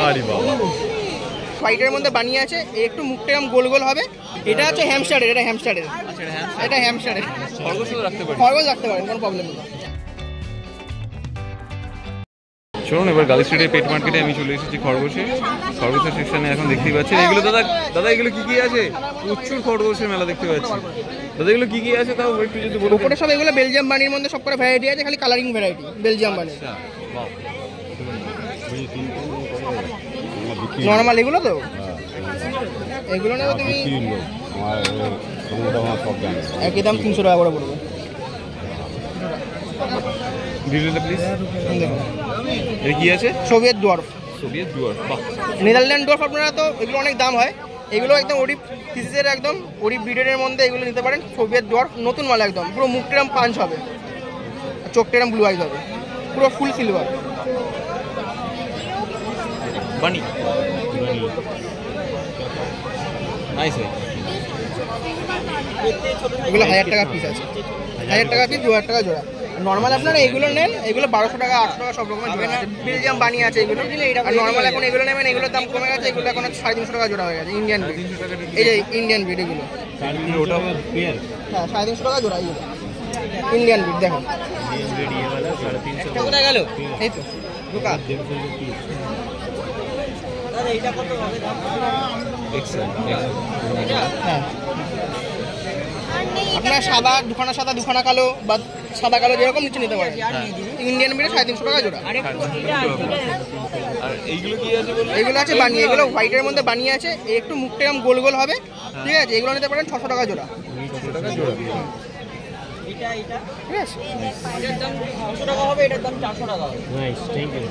আরে বাবা, হোয়াইটের মধ্যে বানিয়ে আছে, একটু মুখটা এরকম গোল গোল হবে। এটা হচ্ছে হ্যামস্টারের, এটা হ্যামস্টারের, এটা হ্যামস্টারের। খরগোশও রাখতে পারি, খরগোশ রাখতে পারেন, কোনো প্রবলেম নেই। চলুন এবার গালি স্ট্রিটের পেট মার্কেটে আমি চলে এসেছি খরগোশের সেকশনে। এখন দেখতেই পাচ্ছেন এগুলো দাদা এগুলো কি কি আছে? প্রচুর খরগোশের মেলা দেখতে পাচ্ছি। দাদা এগুলো কি কি আছে তাও একটু যদি বলুন। ওপরে সব এগুলো বেলজিয়াম বানির মধ্যে সব করে ভ্যারাইটি আছে, খালি কালারিং ভ্যারাইটি বেলজিয়াম বানি। নর্মাল এগুলো তো, এগুলো নেবে তুমি একই দাম 300 টাকা করে পড়বে। এটা কি আছে? Soviet dwarf. বাহ, নেদারল্যান্ড ডোয়ার্ফ। আপনারা তো এগুলো অনেক দাম হয়, এগুলো একদম ওরিপ ফিসের, একদম ওরিপ ব্রিডের মধ্যে এগুলো নিতে পারেন। সোভিয়েত ডোয়ার্ফ নতুন মাল, একদম পুরো মুখটেরাম পাঞ্চ হবে, চোখটেরাম ব্লু আইজ হবে, পুরো ফুল সিলভার বানি। নাইস। এগুলো 1000 টাকা পিস আছে, 1000 টাকা পিস, 2000 টাকা জোড়া। নর্মাল আপনারা এগুলো নেন, এগুলো 1200 টাকা, 800 টাকা সব রকমের জোড়া আছে। বেলজিয়াম বানিয়ে আছে এগুলো। আর নর্মাল এখন এগুলো নেবেন, এগুলোর দাম কমে গেছে, এগুলো এখন 350 টাকা জোড়া হয়ে গেছে। ইন্ডিয়ান ব্রিড, এই যে ইন্ডিয়ান ব্রিড এগুলো। হ্যাঁ 350 টাকা জোড়া এগুলো ইন্ডিয়ান ব্রিড। দেখুন কোথায় গেল, এই তো ঢোকা। হ্যাঁ আপনার সাদা দুখানা, সাদা দুখানা কালো বা সাদা কালো যেরকম নিচে নিতে পারেন। ইন্ডিয়ান ব্রিডে 350 টাকা জোড়া। আর এইগুলো কি আছে বলুন? এগুলো আছে বানিয়ে, এগুলো হোয়াইটের মধ্যে বানিয়ে আছে, একটু মুখটা এরকম গোল গোল হবে, ঠিক আছে? এগুলো নিতে পারেন 600 টাকা জোড়া। 600 টাকা জোড়া, ঠিক আছে? এটার দাম 600 টাকা হবে, এটার দাম 400 টাকা হবে। Nice, thank you.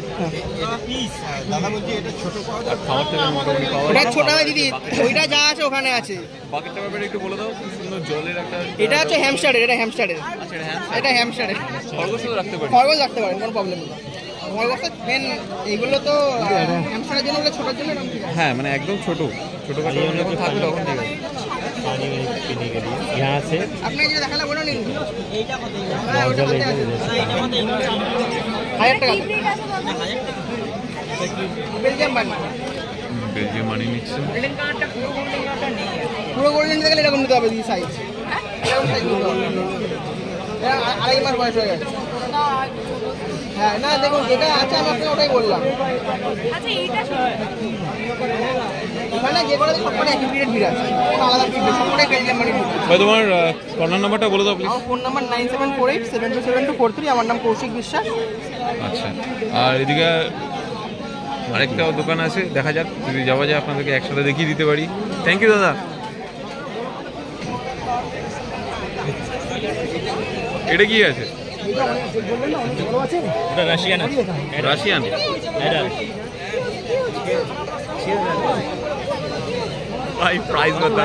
এটা পিস দাদা বলছি, এটা ছোট পাওয়া যায়। খাবার থেকে মোটামুটি পাওয়া ওটা ছোট হয় দিদি, ওইটা যা আছে ওখানে আছে। বাকেটটা ব্যাপারে একটু বলে দাও। খুব সুন্দর জলের একটা। এটা হচ্ছে হ্যামস্টারের, এটা হ্যামস্টারের, আচ্ছা, এটা হ্যামস্টারের। খরগোশও রাখতে পারি, খরগোশ রাখতে পারেন, কোনো প্রবলেম নেই। খরগোশটা মেন, এগুলো তো হ্যামস্টারের জন্য, ওগুলো ছোটোর জন্য এরকম। হ্যাঁ মানে একদম ছোটোখাটো যখন থাকবে তখন ঠিক আছে। यहाँ से আপনি যে দেখালে বলে নিন। এইটা কত? नॉर्मल এইটা কত? 1000 টাকা বেলজিয়াম বানি। বেলজিয়াম মানি নিচ্ছে। গোল্ডেন কালারটা, পুরো গোল্ডেন কালারটা নেই। পুরো গোল্ডেন নিতে গেলে এরকম নিতে হবে দিদি, সাইজ এরকম সাইজ নিতে হবে। এটা 2.5 মাস বয়স হয়ে গেছে। হ্যাঁ না দেখুন যেটা আছে আমি আপনাকে ওটাই বললাম। এখানে যে কোনো সবকটা একই পিরিয়ড ভিড় আছে, কোনো আলাদা পিরিয়ড, সবকটাই বেলজিয়াম বানি। ভাই তোমার কর্নার নাম্বারটা বলে দাও প্লিজ। আমার ফোন নাম্বার 9748727243। আমার নাম কৌশিক বিশ্বাস। আচ্ছা, আর এদিকে আরেকটা দোকান আছে, দেখা যাক যদি যাওয়া যায় আপনাদেরকে একসাথে দেখিয়ে দিতে পারি। থ্যাংক ইউ দাদা। এটা কি আছে? এটা রাশিয়ান আছে, রাশিয়ান। এটা ভাই প্রাইস বলতে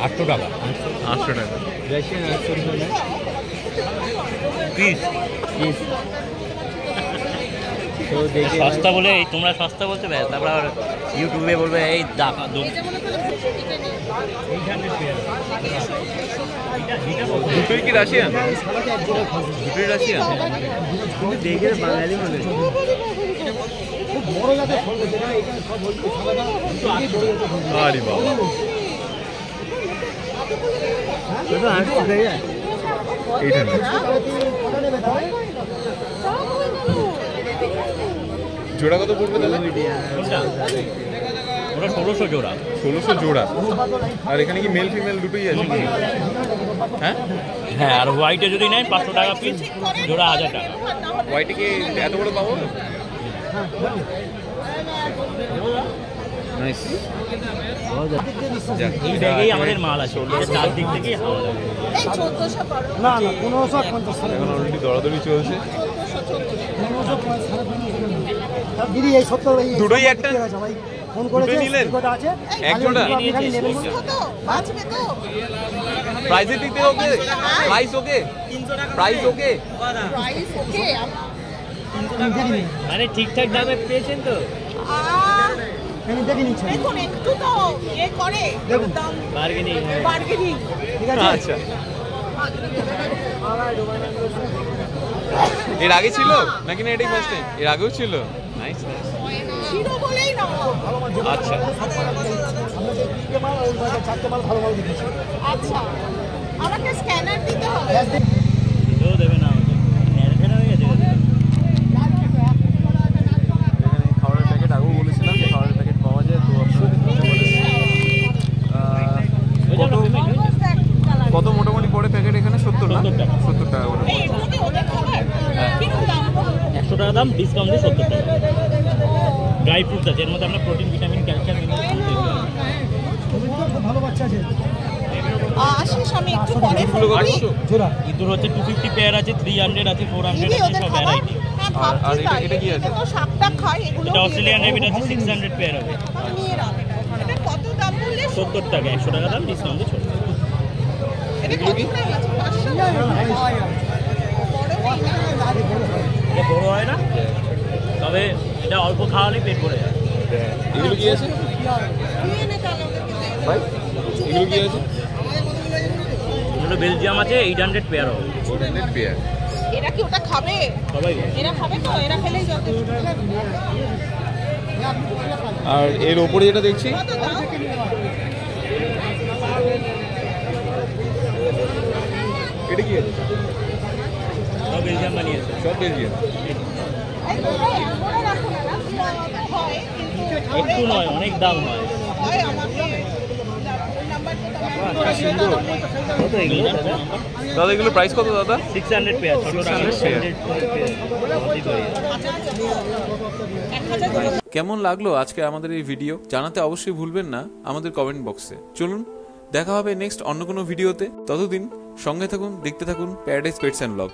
800 টাকা, 800 টাকা রাশিয়ান 800 টাকা পিস। পিস। তো দেখে সস্তা বলে তোমরা সস্তা বলছো ব্যাস, তারপর আর ইউটিউবে বলবে এই দাম। দুটোই কি রাশিয়ান? দুটোই রাশিয়ান। দেখে বাঙালি মনে হয়। আরে বাবা, এইটা জোড়া কত পড়বে তাহলে? ওটা 1600 জোড়া। 1600 জোড়া। আর এখানে কি মেল ফিমেল দুটোই আছে? হ্যাঁ হ্যাঁ, আর হোয়াইটে যদি নেয় 500 টাকা পিস, জোড়া 1000 টাকা। হোয়াইটে কি এত বড় পাবো? নাইস। এই ব্যাগেই আমাদের মাল আছে, চারদিক থেকেই হাওয়া লাগে। না না 1550 এখন অলরেডি দরাদরি চলছে। দিদি এই 70 দুটোই একটা ভাই ফোন করেছে, নিলেন আছে এক জোড়া। প্রাইসে দিতে হবে, প্রাইস ওকে, প্রাইস ওকে, মানে ঠিকঠাক দামে পেয়েছেন তো? আমি দেখে নিচ্ছি। দেখুন একটু তো এ করে দাম বার্গেনিং। বার্গেনিং। ঠিক আছে আচ্ছা। এর আগে ছিল নাকি না এটাই ফার্স্ট টাইম? এর আগেও ছিল? Nice nice. ছিল বলেই না। আচ্ছা আচ্ছা, আমাকে স্ক্যানার দিতে হবে। কেউ দেবে না ন্যাড়া হয়ে গেছে। এখানে খাবারের প্যাকেট আগেও বলেছিলাম যে খাবারের প্যাকেট পাওয়া যায়, তো আপনারা দেখতে পারেন। কত মোটামুটি পড়ে প্যাকেট এখানে? 70 না? 70 টাকা করে এই পড়ে। এগুলো কি ওদের খাবার? কিরকম দাম? 100 টাকা দাম, ডিসকাউন্ট দিয়ে 70 টাকা। ড্রাই ফ্রুটস আছে, এর মধ্যে আপনার প্রোটিন, ভিটামিন, ক্যালসিয়াম, আশিস, আমি একটু পরে ফোন এগুলো কত? করি। ইঁদুর হচ্ছে 250 পেয়ার আছে, 300 আছে, 400 দিদি, আছে, ওদের সব খাবার? ভ্যারাইটি। হ্যাঁ, আর ভাবছি এটা- তাই। এটা কি আছে? এগুলো তো শাকটা খাই, এগুলো এটা অস্ট্রেলিয়ান রেবিট আছে, 600 পেয়ার হবে। নিয়ে নাও এটা। এটা কত দাম বললে? 70 টাকা, 100 টাকা দাম, ডিসকাউন্ট দিয়ে 70। এটা কত দাম আছে? 500 টাকা? বড় নেই না? এটা বড় হয় না, তবে এটা অল্প খাওয়ালেই পেট ভরে যায়। এগুলো কি আছে নিয়ে নে তাহলে ওদেরকে দে। ভাই? এগুলো কি আছে? এগুলো বেলজিয়াম আছে, 800 পেয়ার হবে। 400 পেয়ার। এরা কি ওটা খাবে? সবাই এরা খাবে তো? এরা খেলেই যথেষ্ট। আর এর ওপরে যেটা দেখছি কত দাম? এটা কি আছে? সব বেলজিয়াম বানিয়েছে। সব বেলজিয়াম। এই তোমরা এমনও রাখো না, না? তো হয়, কিন্তু একটু নয়, অনেক দাম হয়। হয় আমাকে ফোন নাম্বার সুন্দর। কত এগুলো দাদা? দাদা এগুলো প্রাইস কত দাদা? 600 পেয়ার, ছোট 600 পেয়ার। কেমন লাগলো আজকে আমাদের এই ভিডিও জানাতে অবশ্যই ভুলবেন না আমাদের কমেন্ট বক্সে। চলুন দেখা হবে নেক্সট অন্য কোনো ভিডিওতে। ততদিন সঙ্গে থাকুন, দেখতে থাকুন প্যারাডাইস পেটস অ্যান্ড ব্লগ।